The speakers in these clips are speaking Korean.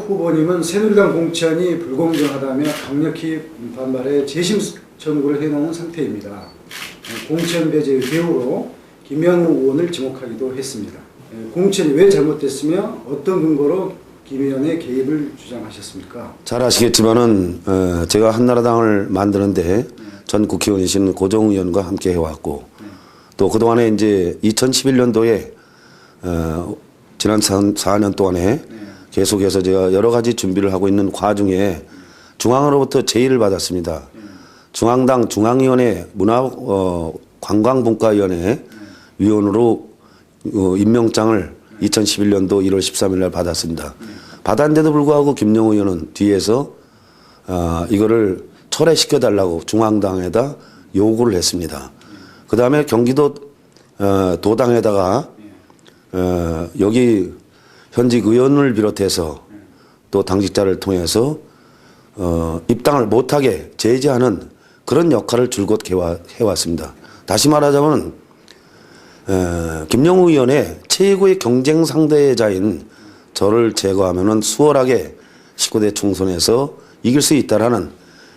후보님은 새누리당 공천이 불공정하다며 강력히 반발해 재심 청구를 해놓은 상태입니다. 공천 배제의 배우로 김영우 의원을 지목하기도 했습니다. 공천이 왜 잘못됐으며 어떤 근거로 김 의원의 개입을 주장하셨습니까? 잘 아시겠지만은 제가 한나라당을 만드는데 전 국회의원이신 고정 의원과 함께 해왔고 또 그동안에 이제 2011년도에 지난 4년 동안에 계속해서 제가 여러 가지 준비를 하고 있는 과중에 중앙으로부터 제의를 받았습니다. 중앙당 중앙위원회 관광분과위원회 위원으로 임명장을 2011년도 1월 13일 날 받았습니다. 받았는데도 불구하고 김영우 의원은 뒤에서 이거를 철회시켜달라고 중앙당에다 요구를 했습니다. 그 다음에 경기도 도당에다가 여기 현직 의원을 비롯해서 또 당직자를 통해서 입당을 못하게 제재하는 그런 역할을 줄곧 해왔습니다. 다시 말하자면 김영우 의원의 최고의 경쟁 상대자인 저를 제거하면은 수월하게 19대 총선에서 이길 수 있다라는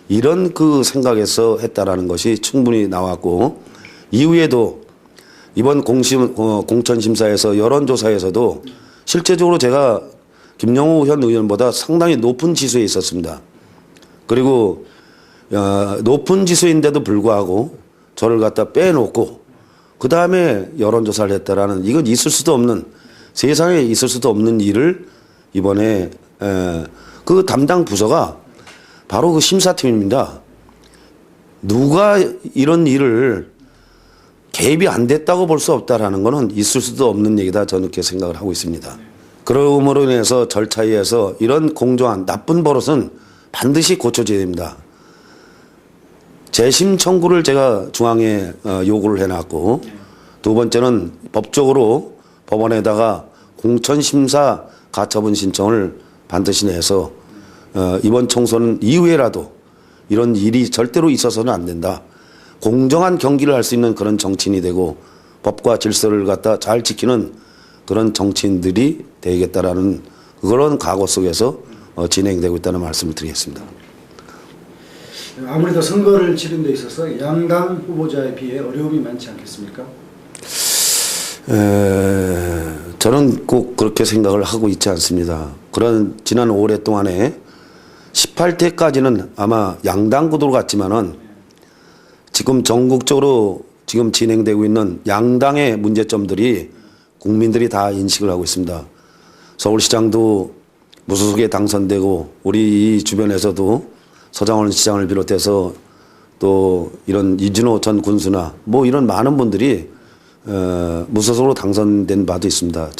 이런 그 생각에서 했다라는 것이 충분히 나왔고 이후에도 이번 공천심사에서 여론조사에서도 실제적으로 제가 김영우 현 의원보다 상당히 높은 지수에 있었습니다. 그리고 높은 지수인데도 불구하고 저를 갖다 빼놓고 그 다음에 여론조사를 했다라는 이건 있을 수도 없는 세상에 있을 수도 없는 일을 이번에 그 담당 부서가 바로 그 심사팀입니다. 누가 이런 일을 개입이 안 됐다고 볼 수 없다라는 것은 있을 수도 없는 얘기다 저는 이렇게 생각을 하고 있습니다. 그러므로 인해서 절차에 의해서 이런 공정한 나쁜 버릇은 반드시 고쳐져야 됩니다. 재심 청구를 제가 중앙에 요구를 해놨고 두 번째는 법적으로 법원에다가 공천심사 가처분 신청을 반드시 내서 이번 총선 이후에라도 이런 일이 절대로 있어서는 안 된다. 공정한 경기를 할 수 있는 그런 정치인이 되고 법과 질서를 갖다 잘 지키는 그런 정치인들이 되겠다라는 그런 각오 속에서 진행되고 있다는 말씀을 드리겠습니다. 아무래도 선거를 치른 데 있어서 양당 후보자에 비해 어려움이 많지 않겠습니까? 저는 꼭 그렇게 생각을 하고 있지 않습니다. 그런 지난 오랫동안에 18대까지는 아마 양당 구도로 갔지만은 지금 전국적으로 지금 진행되고 있는 양당의 문제점들이 국민들이 다 인식을 하고 있습니다. 서울시장도 무소속에 당선되고 우리 이 주변에서도 서장원 시장을 비롯해서 또 이런 이준호 전 군수나 뭐 이런 많은 분들이 무소속으로 당선된 바도 있습니다.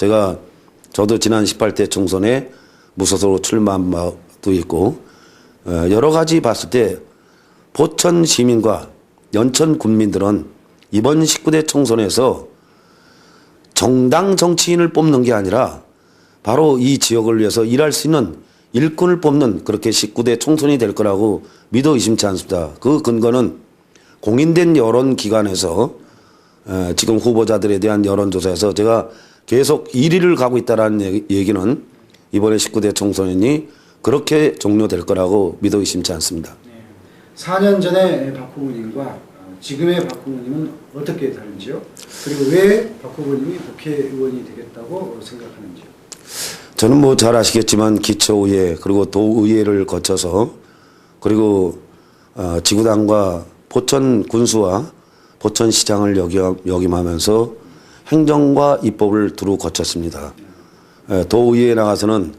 저도 지난 18대 총선에 무소속으로 출마한 바도 있고 여러 가지 봤을 때 포천 시민과 연천 군민들은 이번 19대 총선에서 정당 정치인을 뽑는 게 아니라 바로 이 지역을 위해서 일할 수 있는 일꾼을 뽑는 그렇게 19대 총선이 될 거라고 믿어 의심치 않습니다. 그 근거는 공인된 여론기관에서 지금 후보자들에 대한 여론조사에서 제가 계속 1위를 가고 있다는 얘기는 이번에 19대 총선이 그렇게 종료될 거라고 믿어 의심치 않습니다. 4년 전에 박 후보님과 지금의 박 후보님은 어떻게 다른지요? 그리고 왜 박 후보님이 국회의원이 되겠다고 생각하는지요? 저는 뭐 잘 아시겠지만 기초의회 그리고 도의회를 거쳐서 그리고 지구당과 포천 군수와 포천 시장을 역임하면서 행정과 입법을 두루 거쳤습니다. 도의회에 나가서는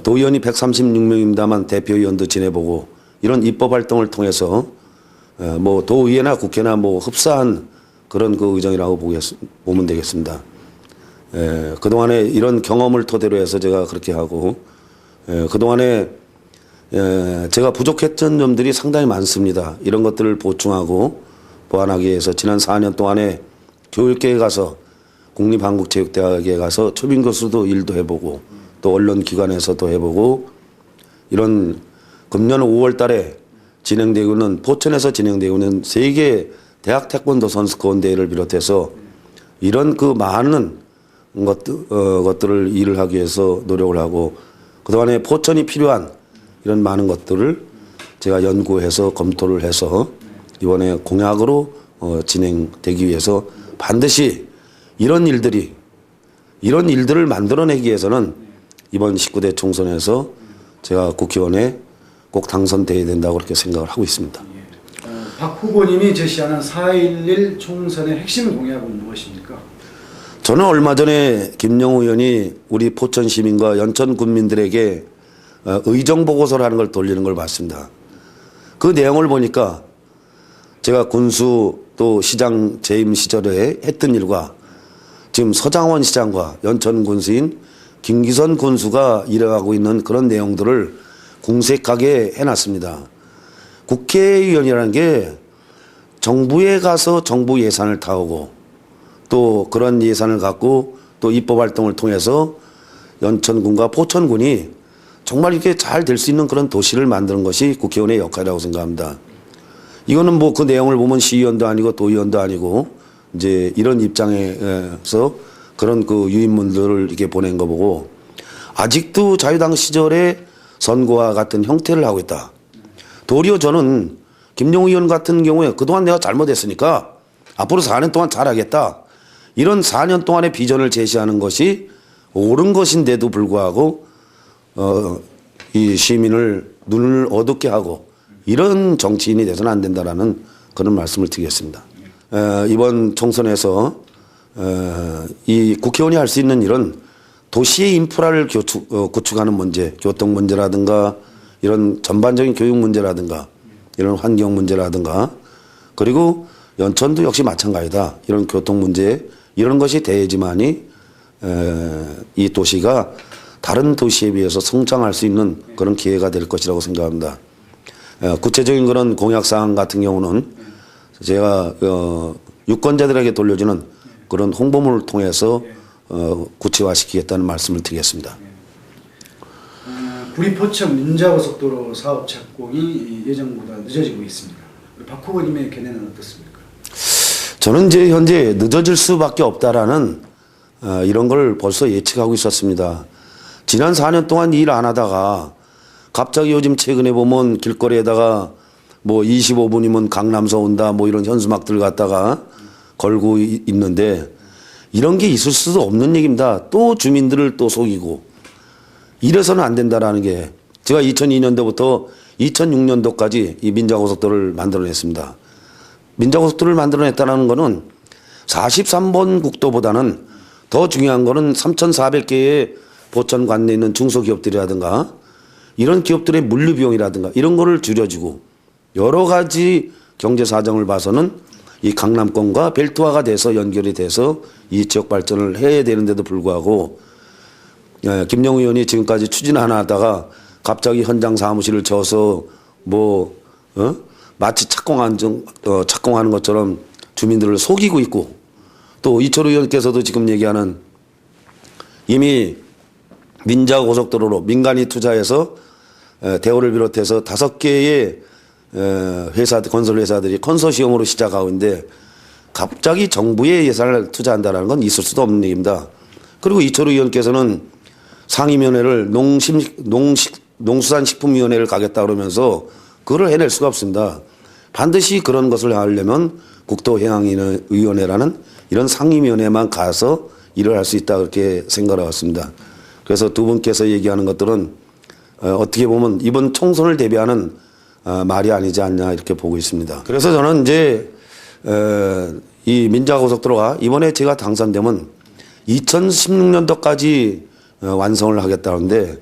도의원이 136명입니다만 대표위원도 지내보고 이런 입법 활동을 통해서 뭐 도의회나 국회나 뭐 흡사한 그런 그 의정이라고 보면 되겠습니다. 그동안에 이런 경험을 토대로 해서 제가 그렇게 하고 그동안에 제가 부족했던 점들이 상당히 많습니다. 이런 것들을 보충하고 보완하기 위해서 지난 4년 동안에 교육계에 가서 국립한국체육대학에 가서 초빙교수도 일도 해보고 또 언론기관에서도 해보고 이런 금년 5월 달에 진행되고 있는 포천에서 진행되고 있는 세계 대학 태권도 선수 건대회를 비롯해서 이런 그 많은 것들을 일을 하기 위해서 노력을 하고 그동안에 포천이 필요한 이런 많은 것들을 제가 연구해서 검토를 해서 이번에 공약으로 진행되기 위해서 반드시 이런 일들을 만들어내기 위해서는 이번 19대 총선에서 제가 국회의원에 꼭 당선돼야 된다고 그렇게 생각을 하고 있습니다. 박 후보님이 제시하는 4.11 총선의 핵심 공약은 무엇입니까? 저는 얼마 전에 김영우 의원이 우리 포천 시민과 연천 군민들에게 의정 보고서를 하는 걸 돌리는 걸 봤습니다. 그 내용을 보니까 제가 군수 또 시장 재임 시절에 했던 일과 지금 서장원 시장과 연천 군수인 김기선 군수가 일해가고 있는 그런 내용들을 궁색하게 해놨습니다. 국회의원이라는 게 정부에 가서 정부 예산을 타오고 또 그런 예산을 갖고 또 입법 활동을 통해서 연천군과 포천군이 정말 이렇게 잘 될 수 있는 그런 도시를 만드는 것이 국회의원의 역할이라고 생각합니다. 이거는 뭐 그 내용을 보면 시의원도 아니고 도의원도 아니고 이제 이런 입장에서 그런 그 유인문들을 이렇게 보낸 거 보고 아직도 자유당 시절에 선거와 같은 형태를 하고 있다. 도리어 저는 김용우 의원 같은 경우에 그동안 내가 잘못했으니까 앞으로 4년 동안 잘하겠다. 이런 4년 동안의 비전을 제시하는 것이 옳은 것인데도 불구하고 이 시민을 눈을 어둡게 하고 이런 정치인이 돼서는 안 된다라는 그런 말씀을 드리겠습니다. 이번 총선에서 이 국회의원이 할 수 있는 일은 도시의 인프라를 구축하는 문제, 교통 문제라든가 이런 전반적인 교육 문제라든가 이런 환경 문제라든가 그리고 연천도 역시 마찬가지다. 이런 교통 문제 이런 것이 돼야지만이 이 도시가 다른 도시에 비해서 성장할 수 있는 그런 기회가 될 것이라고 생각합니다. 구체적인 그런 공약사항 같은 경우는 제가 유권자들에게 돌려주는 그런 홍보물을 통해서 구체화시키겠다는 말씀을 드리겠습니다. 구리 포천 민자고속도로 사업 착공이 예정보다 늦어지고 있습니다. 박 후보님의 견해는 어떻습니까? 저는 이제 현재 늦어질 수밖에 없다라는 이런 걸 벌써 예측하고 있었습니다. 지난 4년 동안 일 안 하다가 갑자기 요즘 최근에 보면 길거리에다가 뭐 25분이면 강남서 온다 뭐 이런 현수막들 갖다가 걸고 있는데 이런 게 있을 수도 없는 얘기입니다. 또 주민들을 또 속이고 이래서는 안 된다라는 게 제가 2002년도부터 2006년도까지 이 민자고속도로를 만들어냈습니다. 민자고속도로를 만들어냈다는 거는 43번 국도보다는 더 중요한 거는 3,400개의 포천 관내에 있는 중소기업들이라든가 이런 기업들의 물류비용이라든가 이런 거를 줄여주고 여러 가지 경제 사정을 봐서는 이 강남권과 벨트화가 돼서 연결이 돼서 이 지역 발전을 해야 되는데도 불구하고 김영우 의원이 지금까지 추진 안 하다가 갑자기 현장 사무실을 져서 뭐 마치 착공하는 것처럼 주민들을 속이고 있고 또 이철우 의원께서도 지금 얘기하는 이미 민자고속도로로 민간이 투자해서 대우를 비롯해서 5개의 건설 회사들이 컨소시엄으로 시작하고 있는데 갑자기 정부의 예산을 투자한다는 건 있을 수도 없는 얘기입니다. 그리고 이철우 의원께서는 상임위원회를 농수산식품위원회를 가겠다 그러면서 그걸 해낼 수가 없습니다. 반드시 그런 것을 하려면 국토해양위원회라는 이런 상임위원회만 가서 일을 할 수 있다 그렇게 생각을 해왔습니다. 그래서 두 분께서 얘기하는 것들은 어떻게 보면 이번 총선을 대비하는 말이 아니지 않냐 이렇게 보고 있습니다. 그래서 저는 이제 이 민자고속도로가 이번에 제가 당선되면 2016년도까지 완성을 하겠다는데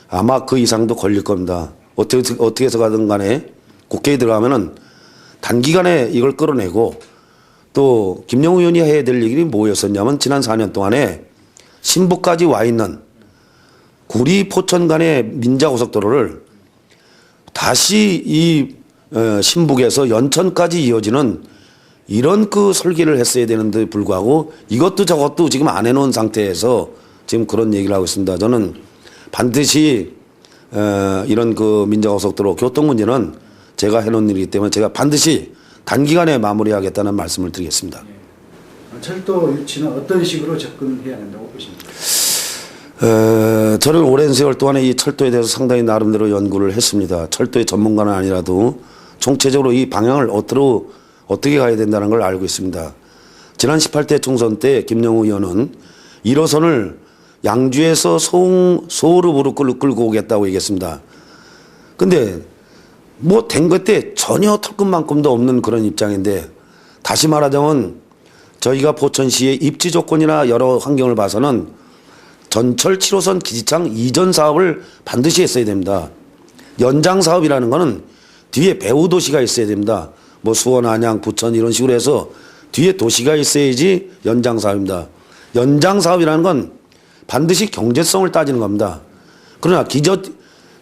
아마 그 이상도 걸릴 겁니다. 어떻게 해서 가든 간에 국회에 들어가면은 단기간에 이걸 끌어내고 또 김영우 의원이 해야 될 일이 뭐였었냐면 지난 4년 동안에 신북까지 와 있는 구리 포천 간의 민자고속도로를 다시 이 신북에서 연천까지 이어지는 이런 그 설계를 했어야 되는데 불구하고 이것도 저것도 지금 안 해놓은 상태에서 지금 그런 얘기를 하고 있습니다. 저는 반드시 이런 그 민자고속도로 교통 문제는 제가 해놓은 일이기 때문에 제가 반드시 단기간에 마무리하겠다는 말씀을 드리겠습니다. 철도 유치는 어떤 식으로 접근해야 된다고 보십니까? 저는 오랜 세월 동안에 이 철도에 대해서 상당히 나름대로 연구를 했습니다. 철도의 전문가는 아니라도 총체적으로 이 방향을 어떻게 가야 된다는 걸 알고 있습니다. 지난 18대 총선 때 김영우 의원은 1호선을 양주에서 소울읍으로 끌고 오겠다고 얘기했습니다. 근데 뭐 된 것 때 전혀 털끝만큼도 없는 그런 입장인데, 다시 말하자면 저희가 포천시의 입지 조건이나 여러 환경을 봐서는 전철 7호선 기지창 이전 사업을 반드시 했어야 됩니다. 연장 사업이라는 거는 뒤에 배후 도시가 있어야 됩니다. 뭐 수원, 안양, 부천 이런 식으로 해서 뒤에 도시가 있어야지 연장 사업입니다. 연장 사업이라는 건 반드시 경제성을 따지는 겁니다. 그러나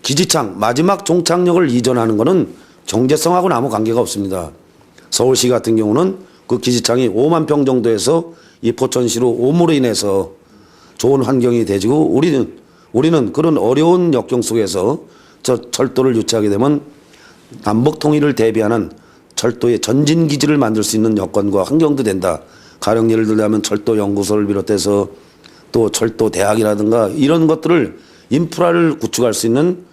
기지창 마지막 종착역을 이전하는 거는 경제성하고는 아무 관계가 없습니다. 서울시 같은 경우는 그 기지창이 5만 평 정도에서 이 포천시로 오므로 인해서 좋은 환경이 되지고, 우리는 그런 어려운 역경 속에서 저 철도를 유치하게 되면 남북 통일을 대비하는 철도의 전진 기지를 만들 수 있는 여건과 환경도 된다. 가령 예를 들자면 철도 연구소를 비롯해서 또 철도 대학이라든가 이런 것들을 인프라를 구축할 수 있는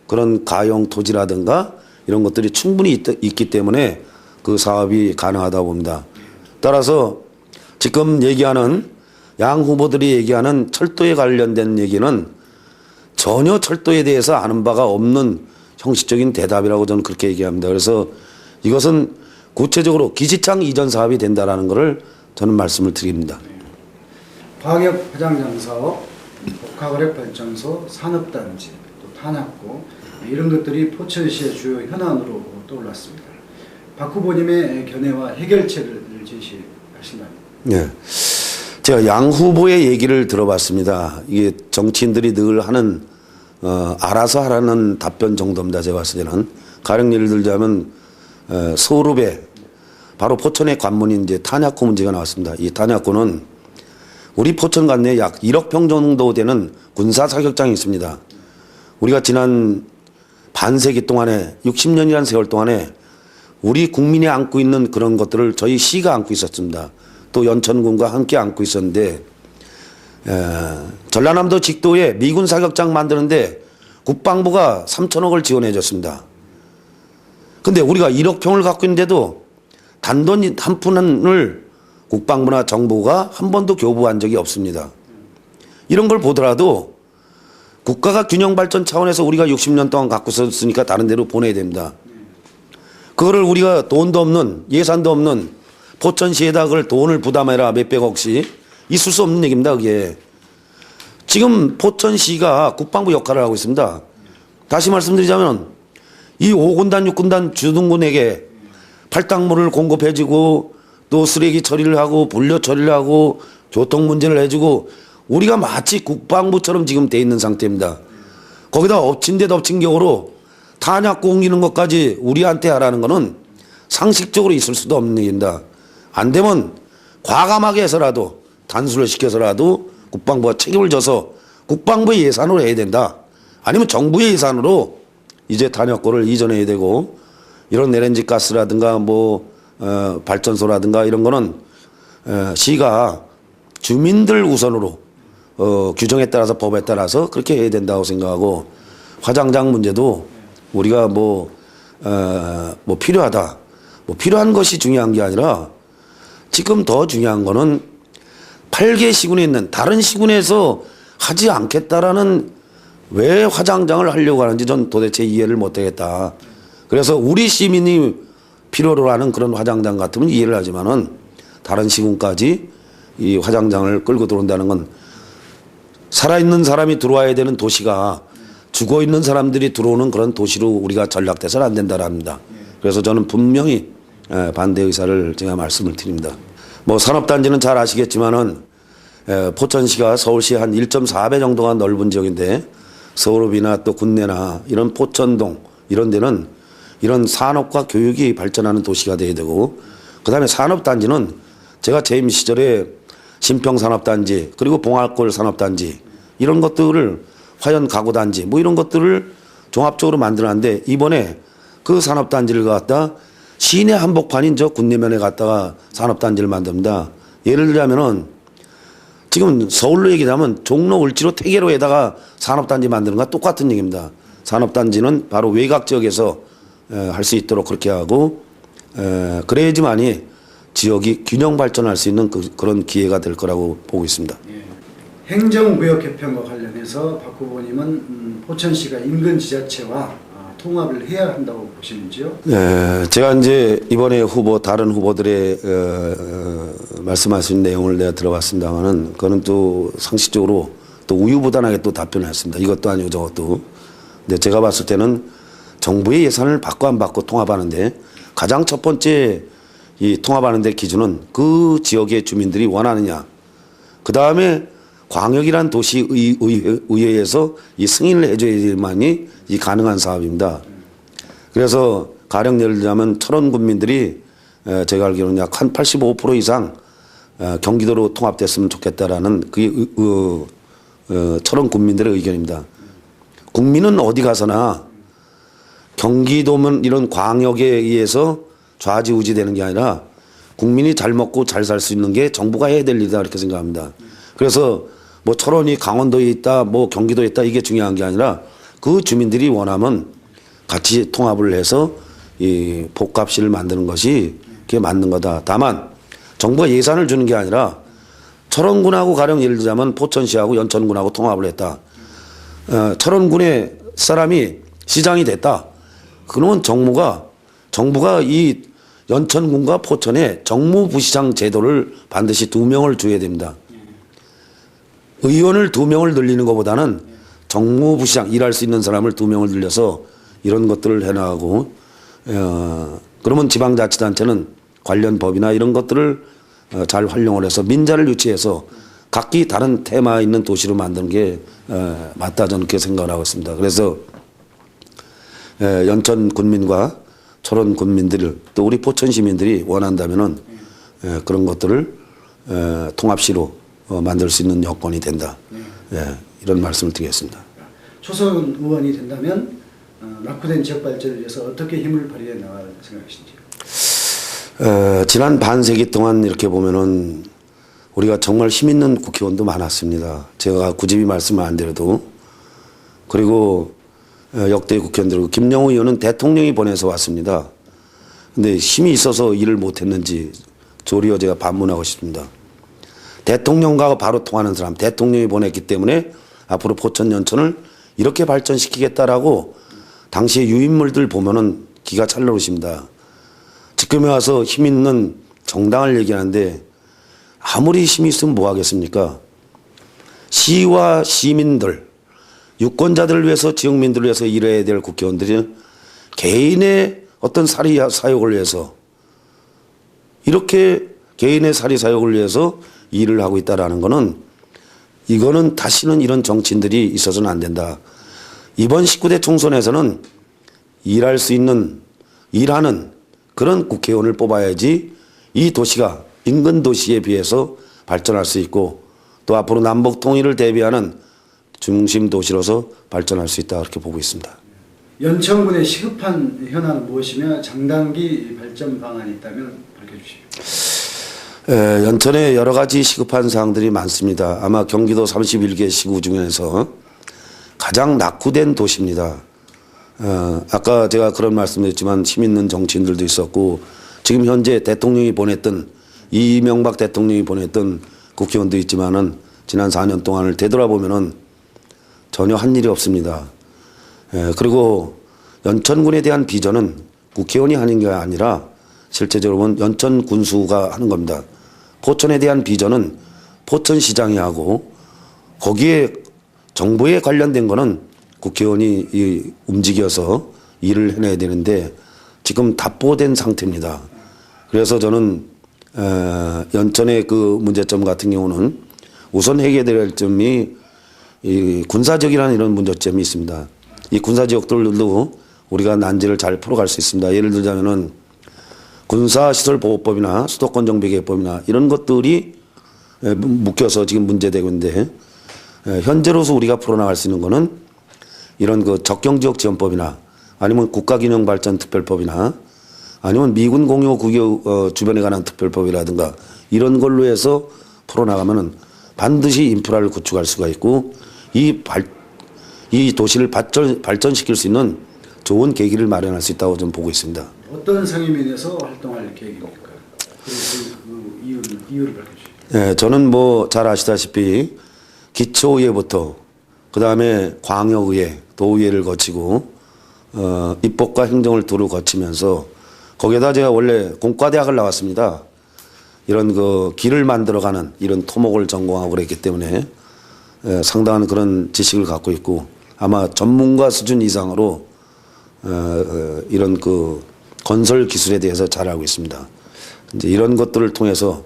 그런 가용 토지라든가 이런 것들이 충분히 있기 때문에 그 사업이 가능하다고 봅니다. 따라서 지금 얘기하는 양 후보들이 얘기하는 철도에 관련된 얘기는 전혀 철도에 대해서 아는 바가 없는 형식적인 대답이라고 저는 그렇게 얘기합니다. 그래서 이것은 구체적으로 기지창 이전 사업이 된다라는 것을 저는 말씀을 드립니다. 과격 화장장 사업, 복합화력 발전소, 산업단지, 또 탄약고 이런 것들이 포천시의 주요 현안으로 떠올랐습니다. 박 후보님의 견해와 해결책을 제시하신다면? 네. 제가 양 후보의 얘기를 들어봤습니다. 이게 정치인들이 늘 하는 알아서 하라는 답변 정도입니다. 제가 봤을 때는. 가령 예를 들자면 서울읍에 바로 포천의 관문인 이제 탄약고 문제가 나왔습니다. 이 탄약고는 우리 포천 관내에 약 1억 평 정도 되는 군사 사격장이 있습니다. 우리가 지난 반세기 동안에 60년이라는 세월 동안에 우리 국민이 안고 있는 그런 것들을 저희 시가 안고 있었습니다. 또 연천군과 함께 안고 있었는데, 전라남도 직도에 미군 사격장 만드는데 국방부가 3천억을 지원해 줬습니다. 근데 우리가 1억 평을 갖고 있는데도 단돈 한 푼을 국방부나 정부가 한 번도 교부한 적이 없습니다. 이런 걸 보더라도 국가가 균형 발전 차원에서 우리가 60년 동안 갖고 있었으니까 다른 데로 보내야 됩니다. 그거를 우리가 돈도 없는, 예산도 없는 포천시에다 그걸 돈을 부담해라 몇백억씩, 있을 수 없는 얘기입니다. 그게 지금 포천시가 국방부 역할을 하고 있습니다. 다시 말씀드리자면 이 5군단 6군단 주둔군에게 팔당물을 공급해주고 또 쓰레기 처리를 하고 분뇨 처리를 하고 교통 문제를 해주고, 우리가 마치 국방부처럼 지금 돼 있는 상태입니다. 거기다 엎친 데 덮친 격으로 탄약고 옮기는 것까지 우리한테 하라는 거는 상식적으로 있을 수도 없는 얘기입니다. 안 되면 과감하게 해서라도, 단수를 시켜서라도 국방부가 책임을 져서 국방부의 예산으로 해야 된다. 아니면 정부의 예산으로 이제 탄약고를 이전해야 되고, 이런 LNG 가스라든가 발전소라든가 이런 거는 시가 주민들 우선으로 규정에 따라서 법에 따라서 그렇게 해야 된다고 생각하고, 화장장 문제도 우리가 필요하다. 필요한 것이 중요한 게 아니라 지금 더 중요한 거는 8개 시군에 있는 다른 시군에서 하지 않겠다라는, 왜 화장장을 하려고 하는지 전 도대체 이해를 못하겠다. 그래서 우리 시민이 필요로 하는 그런 화장장 같으면 이해를 하지만은 다른 시군까지 이 화장장을 끌고 들어온다는 건, 살아있는 사람이 들어와야 되는 도시가 죽어있는 사람들이 들어오는 그런 도시로 우리가 전락돼서는 안 된다랍니다. 그래서 저는 분명히 반대 의사를 제가 말씀을 드립니다. 산업단지는 잘 아시겠지만은 포천시가 서울시 한 1.4배 정도가 넓은 지역인데, 서울읍이나 또 군내나 이런 포천동 이런 데는 이런 산업과 교육이 발전하는 도시가 돼야 되고, 그 다음에 산업단지는 제가 재임 시절에 신평산업단지 그리고 봉화골 산업단지 이런 것들을, 화연 가구단지 이런 것들을 종합적으로 만들었는데, 이번에 그 산업단지를 갖다 시내 한복판인 저 군내면에 갖다가 산업단지를 만듭니다. 예를 들자면은 지금 서울로 얘기하면 종로, 을지로, 태계로에다가 산업단지 만드는 거와 똑같은 얘기입니다. 산업단지는 바로 외곽 지역에서 할 수 있도록 그렇게 하고 그래야지만이 지역이 균형 발전할 수 있는 그런 기회가 될 거라고 보고 있습니다. 예. 행정구역 개편과 관련해서 박 후보님은 포천시가 인근 지자체와 통합을 해야 한다고 보시는지요? 제가 이제 이번에 다른 후보들의 말씀하신 내용을 내가 들어봤습니다만은 그거는 또 상식적으로 또 우유부단하게 또 답변을 했습니다. 이것도 아니고 저것도. 근데 제가 봤을 때는 정부의 예산을 받고 안 받고 통합하는데 가장 첫 번째 이 통합하는 데 기준은 그 지역의 주민들이 원하느냐. 그 다음에 광역이란 도시의회에서 이 승인을 해줘야만이 이 가능한 사업입니다. 그래서 가령 예를 들자면 철원 군민들이 제가 알기로는 약 한 85% 이상 경기도로 통합됐으면 좋겠다라는 그게 철원 군민들의 의견입니다. 국민은 어디 가서나 경기도면 이런 광역에 의해서 좌지우지 되는 게 아니라 국민이 잘 먹고 잘 살 수 있는 게 정부가 해야 될 일이다 이렇게 생각합니다. 그래서 뭐 철원이 강원도에 있다 뭐 경기도에 있다 이게 중요한 게 아니라 그 주민들이 원하면 같이 통합을 해서 이 복합시를 만드는 것이 그게 맞는 거다. 다만 정부가 예산을 주는 게 아니라 철원군하고 가령 예를 들자면 포천시하고 연천군하고 통합을 했다. 철원군의 사람이 시장이 됐다. 그러면 정부가 이 연천군과 포천에 정무부시장 제도를 반드시 2명을 줘야 됩니다. 의원을 2명을 늘리는 것보다는 정무부시장 일할 수 있는 사람을 2명을 늘려서 이런 것들을 해나가고 그러면 지방자치단체는 관련 법이나 이런 것들을 잘 활용을 해서 민자를 유치해서 각기 다른 테마 있는 도시로 만드는 게 맞다 저는 그렇게 생각을 하고 있습니다. 그래서 연천 군민과 철원 군민들 또 우리 포천 시민들이 원한다면은 그런 것들을 통합시로 만들 수 있는 여건이 된다. 이런 말씀을 드리겠습니다. 초선 의원이 된다면 낙후된 지역 발전을 위해서 어떻게 힘을 발휘해 나갈 생각이신지요? 지난 반세기 동안 이렇게 보면은 우리가 정말 힘 있는 국회의원도 많았습니다. 제가 굳이 말씀을 안 드려도. 그리고 역대 국회의원들, 김영우 의원은 대통령이 보내서 왔습니다. 근데 힘이 있어서 일을 못했는지 도리어 제가 반문하고 싶습니다. 대통령과 바로 통하는 사람, 대통령이 보냈기 때문에 앞으로 포천 연천을 이렇게 발전시키겠다라고 당시의 유인물들 보면은 기가 찰나오십니다. 지금에 와서 힘 있는 정당을 얘기하는데 아무리 힘이 있으면 뭐 하겠습니까? 시와 시민들, 유권자들을 위해서 지역민들을 위해서 일해야 될 국회의원들이 개인의 어떤 사리 사욕을 위해서 이렇게 개인의 사리 사욕을 위해서 일을 하고 있다라는 거는 이거는 다시는 이런 정치인들이 있어서는 안 된다. 이번 19대 총선에서는 일할 수 있는 일하는 그런 국회의원을 뽑아야지 이 도시가 인근 도시에 비해서 발전할 수 있고 또 앞으로 남북 통일을 대비하는 중심 도시로서 발전할 수 있다 그렇게 보고 있습니다. 연천군의 시급한 현안은 무엇이며 장단기 발전 방안이 있다면 밝혀주십시오. 연천에 여러 가지 시급한 사항들이 많습니다. 아마 경기도 31개 시구 중에서 가장 낙후된 도시입니다. 아까 제가 그런 말씀드렸지만 힘 있는 정치인들도 있었고 지금 현재 대통령이 보냈던 이명박 대통령이 보냈던 국회의원도 있지만은 지난 4년 동안을 되돌아보면은 전혀 한 일이 없습니다. 그리고 연천군에 대한 비전은 국회의원이 하는 게 아니라 실제적으로 보면 연천 군수가 하는 겁니다. 포천에 대한 비전은 포천시장이 하고 거기에 정부에 관련된 거는 국회의원이 움직여서 일을 해내야 되는데 지금 답보된 상태입니다. 그래서 저는 연천의 그 문제점 같은 경우는 우선 해결될 점이 이 군사적이라는 이런 문제점이 있습니다. 이 군사지역들도 우리가 난제를 잘 풀어갈 수 있습니다. 예를 들자면은 군사시설보호법이나 수도권정비계획법이나 이런 것들이 묶여서 지금 문제되고 있는데 현재로서 우리가 풀어나갈 수 있는 거는 이런 그 적경지역지원법이나 아니면 국가균형발전특별법이나 아니면 미군 공유 국有주변에 관한 특별법이라든가 이런 걸로 해서 풀어나가면은 반드시 인프라를 구축할 수가 있고 이 도시를 발전시킬 수 있는 좋은 계기를 마련할 수 있다고 좀 보고 있습니다. 어떤 상임위에서 활동할 계획입니까? 그 이유를 밝혀주시죠. 네, 저는 뭐 잘 아시다시피 기초의회부터 그 다음에 광역의회, 도의회를 거치고 입법과 행정을 두루 거치면서 거기에다 제가 원래 공과대학을 나왔습니다. 이런 그 길을 만들어가는 이런 토목을 전공하고 그랬기 때문에 상당한 그런 지식을 갖고 있고 아마 전문가 수준 이상으로 이런 그 건설 기술에 대해서 잘 알고 있습니다. 이제 이런 것들을 통해서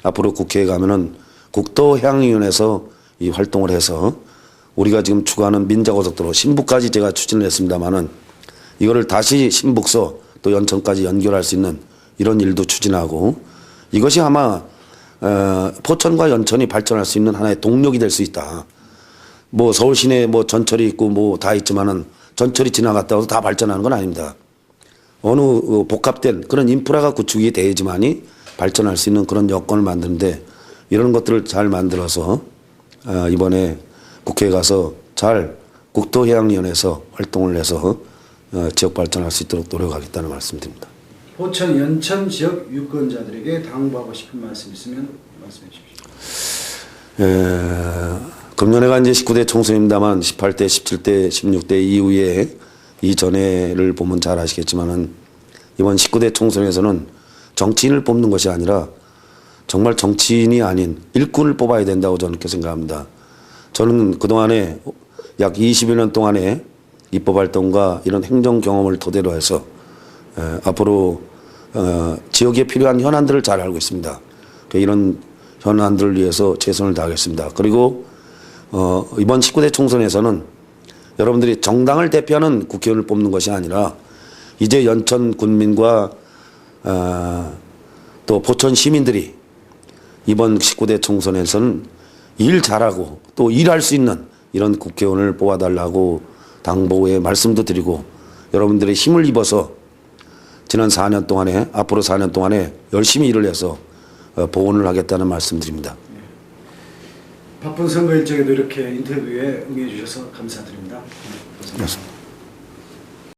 앞으로 국회에 가면은 국토해양위원회에서 이 활동을 해서 우리가 지금 추구하는 민자고속도로 신북까지 제가 추진을 했습니다만은 이거를 다시 신북서 또 연천까지 연결할 수 있는 이런 일도 추진하고 이것이 아마 포천과 연천이 발전할 수 있는 하나의 동력이 될 수 있다. 뭐 서울 시내에 뭐 전철이 있고 뭐 다 있지만은 전철이 지나갔다 해서 다 발전하는 건 아닙니다. 어느 복합된 그런 인프라가 구축이 돼야지만이 발전할 수 있는 그런 여건을 만드는데 이런 것들을 잘 만들어서 이번에 국회에 가서 잘 국토해양위원회에서 활동을 해서 지역 발전할 수 있도록 노력하겠다는 말씀드립니다. 포천 연천 지역 유권자들에게 당부하고 싶은 말씀 있으면 말씀해 주십시오. 금년에가 이제 19대 총선입니다만 18대, 17대, 16대 이후에 이전에를 보면 잘 아시겠지만은 이번 19대 총선에서는 정치인을 뽑는 것이 아니라 정말 정치인이 아닌 일꾼을 뽑아야 된다고 저는 그렇게 생각합니다. 저는 그동안에 약 20여 년 동안에 입법활동과 이런 행정 경험을 토대로 해서 앞으로 지역에 필요한 현안들을 잘 알고 있습니다. 이런 현안들을 위해서 최선을 다하겠습니다. 그리고 이번 19대 총선에서는 여러분들이 정당을 대표하는 국회의원을 뽑는 것이 아니라 이제 연천 군민과 또 포천 시민들이 이번 19대 총선에서는 일 잘하고 또 일할 수 있는 이런 국회의원을 뽑아달라고 당부의 말씀도 드리고 여러분들의 힘을 입어서 지난 4년 동안에 앞으로 4년 동안에 열심히 일을 해서 보온을 하겠다는 말씀드립니다. 바쁜 선거 일정에도 이렇게 인터뷰에 응해 주셔서 감사드립니다. 감사합니다.